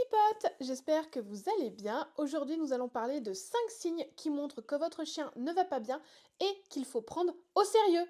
potes, j'espère que vous allez bien. Aujourd'hui, nous allons parler de 5 signes qui montrent que votre chien ne va pas bien et qu'il faut prendre au sérieux.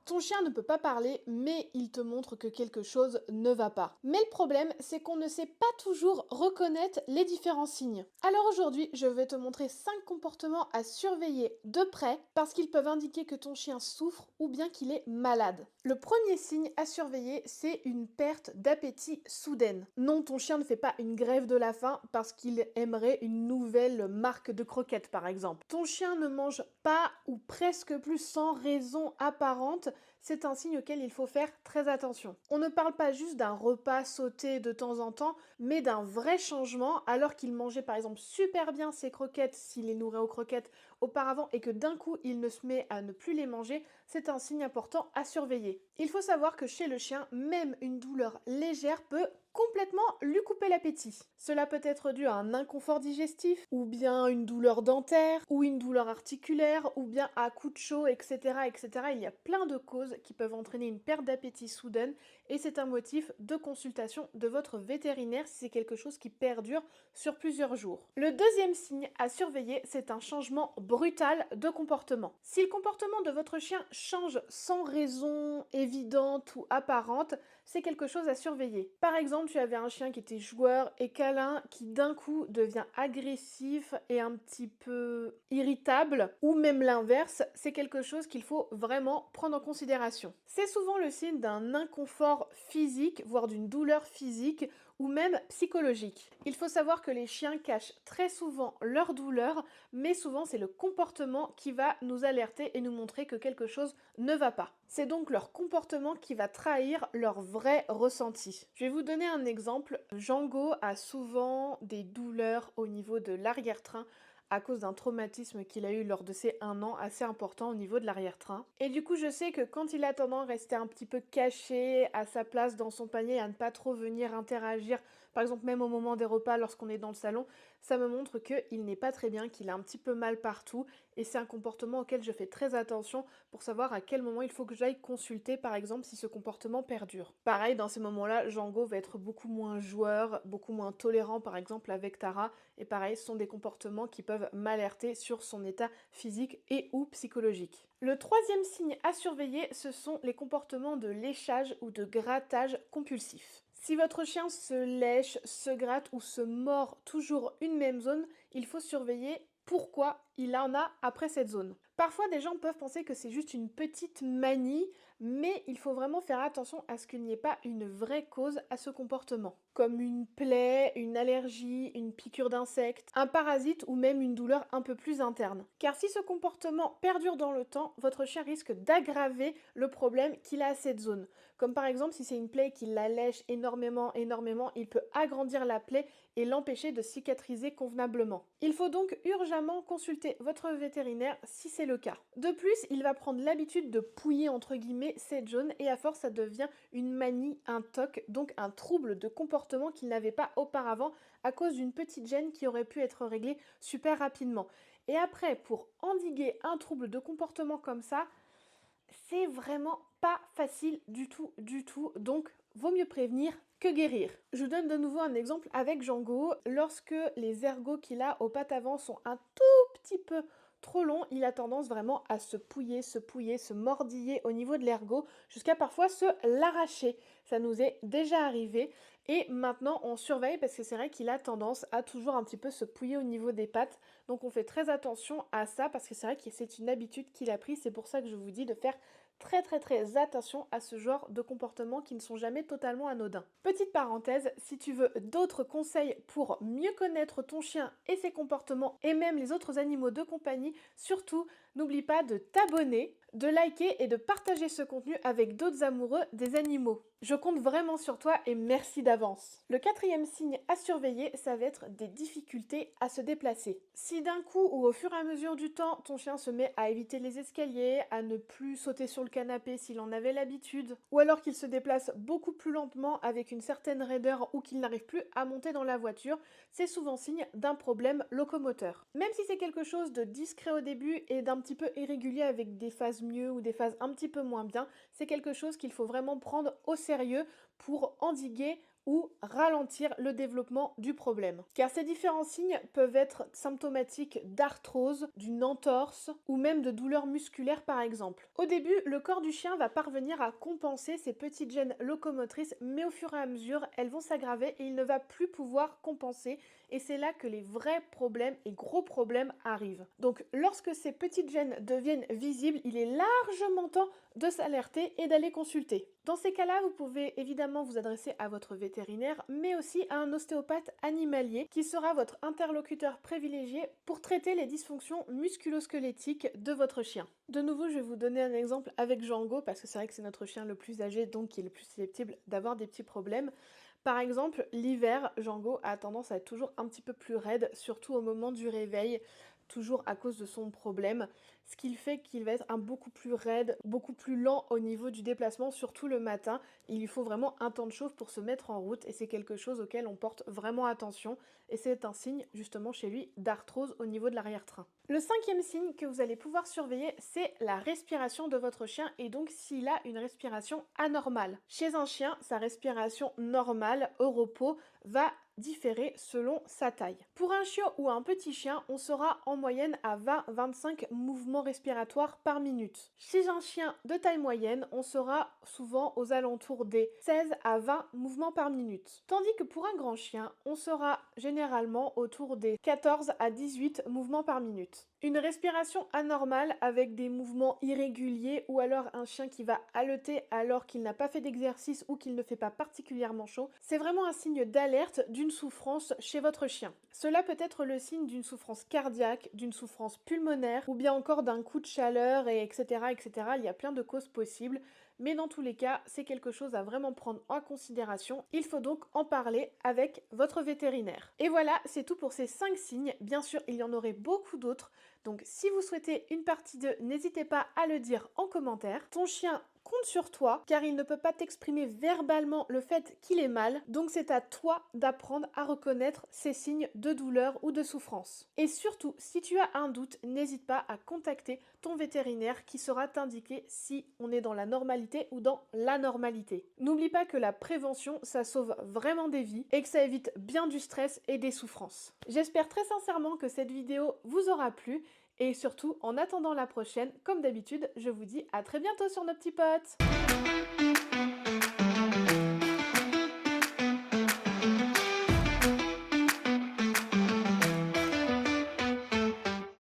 Ton chien ne peut pas parler, mais il te montre que quelque chose ne va pas. Mais le problème, c'est qu'on ne sait pas toujours reconnaître les différents signes. Alors aujourd'hui, je vais te montrer 5 comportements à surveiller de près parce qu'ils peuvent indiquer que ton chien souffre ou bien qu'il est malade. Le premier signe à surveiller, c'est une perte d'appétit soudaine. Non, ton chien ne fait pas une grève de la faim parce qu'il aimerait une nouvelle marque de croquettes par exemple. Ton chien ne mange pas ou presque plus sans raison apparente. C'est un signe auquel il faut faire très attention. On ne parle pas juste d'un repas sauté de temps en temps, mais d'un vrai changement alors qu'il mangeait par exemple super bien ses croquettes s'il est nourri aux croquettes auparavant et que d'un coup il ne se met à ne plus les manger, c'est un signe important à surveiller. Il faut savoir que chez le chien, même une douleur légère peut complètement lui couper l'appétit. Cela peut être dû à un inconfort digestif, ou bien une douleur dentaire, ou une douleur articulaire, ou bien à coup de chaud, etc., etc. Il y a plein de causes qui peuvent entraîner une perte d'appétit soudaine, et c'est un motif de consultation de votre vétérinaire si c'est quelque chose qui perdure sur plusieurs jours. Le deuxième signe à surveiller, c'est un changement brutal de comportement. Si le comportement de votre chien change sans raison évidente ou apparente, c'est quelque chose à surveiller. Par exemple, tu avais un chien qui était joueur et câlin, qui d'un coup devient agressif et un petit peu irritable, ou même l'inverse, c'est quelque chose qu'il faut vraiment prendre en considération. C'est souvent le signe d'un inconfort physique, voire d'une douleur physique, ou même psychologique. Il faut savoir que les chiens cachent très souvent leur douleur, mais souvent c'est le comportement qui va nous alerter et nous montrer que quelque chose ne va pas. C'est donc leur comportement qui va trahir leur vrai ressenti. Je vais vous donner un exemple. Django a souvent des douleurs au niveau de l'arrière-train à cause d'un traumatisme qu'il a eu lors de ses 1 an assez important au niveau de l'arrière-train. Et du coup, je sais que quand il a tendance à rester un petit peu caché à sa place dans son panier, à ne pas trop venir interagir, par exemple même au moment des repas lorsqu'on est dans le salon, ça me montre qu'il n'est pas très bien, qu'il a un petit peu mal partout, et c'est un comportement auquel je fais très attention pour savoir à quel moment il faut que j'aille consulter, par exemple, si ce comportement perdure. Pareil, dans ces moments-là, Django va être beaucoup moins joueur, beaucoup moins tolérant, par exemple, avec Tara, et pareil, ce sont des comportements qui peuvent m'alerter sur son état physique et ou psychologique. Le troisième signe à surveiller, ce sont les comportements de léchage ou de grattage compulsif. Si votre chien se lèche, se gratte ou se mord toujours une même zone, il faut surveiller pourquoi il en a après cette zone. Parfois, des gens peuvent penser que c'est juste une petite manie, mais il faut vraiment faire attention à ce qu'il n'y ait pas une vraie cause à ce comportement, comme une plaie, une allergie, une piqûre d'insecte, un parasite ou même une douleur un peu plus interne. Car si ce comportement perdure dans le temps, votre chien risque d'aggraver le problème qu'il a à cette zone. Comme par exemple, si c'est une plaie qui la lèche énormément, il peut agrandir la plaie et l'empêcher de cicatriser convenablement. Il faut donc urgemment consulter votre vétérinaire si c'est le cas. De plus, il va prendre l'habitude de pouiller entre guillemets cette zone et à force ça devient une manie, un TOC, donc un trouble de comportement qu'il n'avait pas auparavant à cause d'une petite gêne qui aurait pu être réglée super rapidement. Et après, pour endiguer un trouble de comportement comme ça, c'est vraiment pas facile du tout, donc vaut mieux prévenir que guérir. Je vous donne de nouveau un exemple avec Django. Lorsque les ergots qu'il a aux pattes avant sont un tout petit peu trop longs, il a tendance vraiment à se pouiller, se mordiller au niveau de l'ergot, jusqu'à parfois se l'arracher. Ça nous est déjà arrivé. Et maintenant, on surveille parce que c'est vrai qu'il a tendance à toujours un petit peu se pouiller au niveau des pattes. Donc on fait très attention à ça parce que c'est vrai que c'est une habitude qu'il a pris. C'est pour ça que je vous dis de faire très attention à ce genre de comportements qui ne sont jamais totalement anodins. Petite parenthèse, si tu veux d'autres conseils pour mieux connaître ton chien et ses comportements et même les autres animaux de compagnie, surtout n'oublie pas de t'abonner, de liker et de partager ce contenu avec d'autres amoureux des animaux. Je compte vraiment sur toi et merci d'avance. Le quatrième signe à surveiller, ça va être des difficultés à se déplacer. Si d'un coup ou au fur et à mesure du temps, ton chien se met à éviter les escaliers, à ne plus sauter sur le canapé s'il en avait l'habitude, ou alors qu'il se déplace beaucoup plus lentement avec une certaine raideur ou qu'il n'arrive plus à monter dans la voiture, c'est souvent signe d'un problème locomoteur. Même si c'est quelque chose de discret au début et d'un petit peu irrégulier avec des phases mieux ou des phases un petit peu moins bien, c'est quelque chose qu'il faut vraiment prendre au sérieux pour endiguer ou ralentir le développement du problème. Car ces différents signes peuvent être symptomatiques d'arthrose, d'une entorse ou même de douleurs musculaires par exemple. Au début, le corps du chien va parvenir à compenser ces petites gênes locomotrices, mais au fur et à mesure, elles vont s'aggraver et il ne va plus pouvoir compenser et c'est là que les vrais problèmes et gros problèmes arrivent. Donc lorsque ces petites gênes deviennent visibles, il est largement temps de s'alerter et d'aller consulter. Dans ces cas-là, vous pouvez évidemment vous adresser à votre vétérinaire, mais aussi à un ostéopathe animalier qui sera votre interlocuteur privilégié pour traiter les dysfonctions musculo-squelettiques de votre chien. De nouveau, je vais vous donner un exemple avec Django, parce que c'est vrai que c'est notre chien le plus âgé, donc qui est le plus susceptible d'avoir des petits problèmes. Par exemple, l'hiver, Django a tendance à être toujours un petit peu plus raide, surtout au moment du réveil, toujours à cause de son problème, ce qui fait qu'il va être beaucoup plus raide, beaucoup plus lent au niveau du déplacement, surtout le matin. Il lui faut vraiment un temps de chauffe pour se mettre en route et c'est quelque chose auquel on porte vraiment attention et c'est un signe justement chez lui d'arthrose au niveau de l'arrière-train. Le cinquième signe que vous allez pouvoir surveiller, c'est la respiration de votre chien et donc s'il a une respiration anormale. Chez un chien, sa respiration normale au repos va différer selon sa taille. Pour un chiot ou un petit chien, on sera en moyenne à 20-25 mouvements respiratoires par minute. Chez un chien de taille moyenne, on sera souvent aux alentours des 16 à 20 mouvements par minute. Tandis que pour un grand chien, on sera généralement autour des 14 à 18 mouvements par minute. Une respiration anormale avec des mouvements irréguliers ou alors un chien qui va haleter alors qu'il n'a pas fait d'exercice ou qu'il ne fait pas particulièrement chaud, c'est vraiment un signe d'alerte d'une souffrance chez votre chien. Cela peut être le signe d'une souffrance cardiaque, d'une souffrance pulmonaire ou bien encore d'un coup de chaleur et etc. etc. Il y a plein de causes possibles. Mais dans tous les cas, c'est quelque chose à vraiment prendre en considération. Il faut donc en parler avec votre vétérinaire. Et voilà, c'est tout pour ces 5 signes. Bien sûr, il y en aurait beaucoup d'autres. Donc si vous souhaitez une partie 2, n'hésitez pas à le dire en commentaire. Ton chien compte sur toi car il ne peut pas t'exprimer verbalement le fait qu'il est mal, donc c'est à toi d'apprendre à reconnaître ces signes de douleur ou de souffrance. Et surtout, si tu as un doute, n'hésite pas à contacter ton vétérinaire qui saura t'indiquer si on est dans la normalité ou dans l'anormalité. N'oublie pas que la prévention, ça sauve vraiment des vies et que ça évite bien du stress et des souffrances. J'espère très sincèrement que cette vidéo vous aura plu. Et surtout, en attendant la prochaine, comme d'habitude, je vous dis à très bientôt sur nos petits potes.